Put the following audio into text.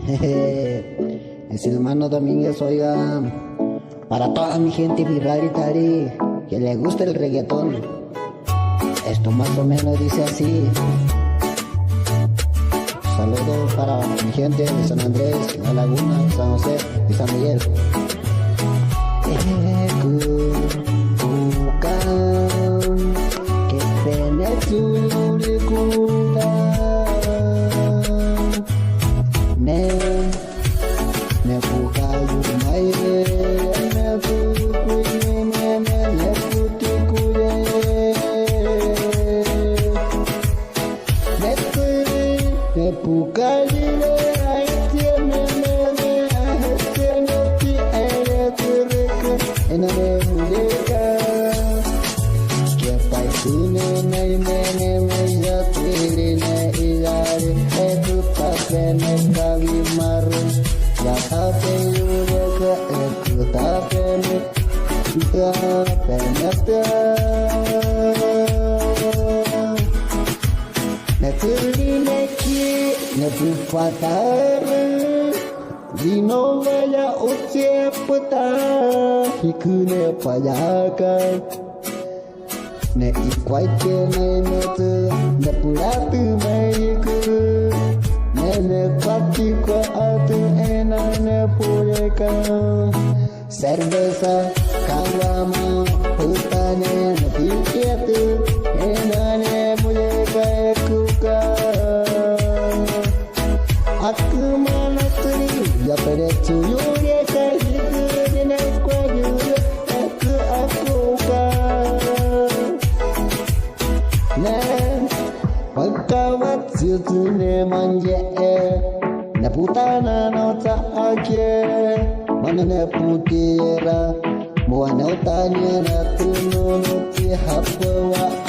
Es el hermano Domínguez, oiga. Para toda mi gente Tari que le gusta el reggaetón. Esto más o menos dice así. Saludos para mi gente de San Andrés, La Laguna, San José y San Miguel. Que pena tu ne bukayu mai ne bukuye ne putikuye ne bukayu ai tiene ne ti ere turek enare muleka que paisine ne ya tiri ne ilare tu tapene kali maru ya tape yureka tu tapene ya penata ne tiri ne ki ne pufatar dino vaya ucepta hikune payaka ne ikwaike ne tu ne puratu meiku ne patiko atu ena ne pureka cerveza kawama putane ne pikiatu ena ne pureka kuka aku manaturi ya peretu yureka hiku ne kwayu aku ka ne pagkawat sutune manje ne putana no taake mana ne putira buana utanya na tuno ti hapwa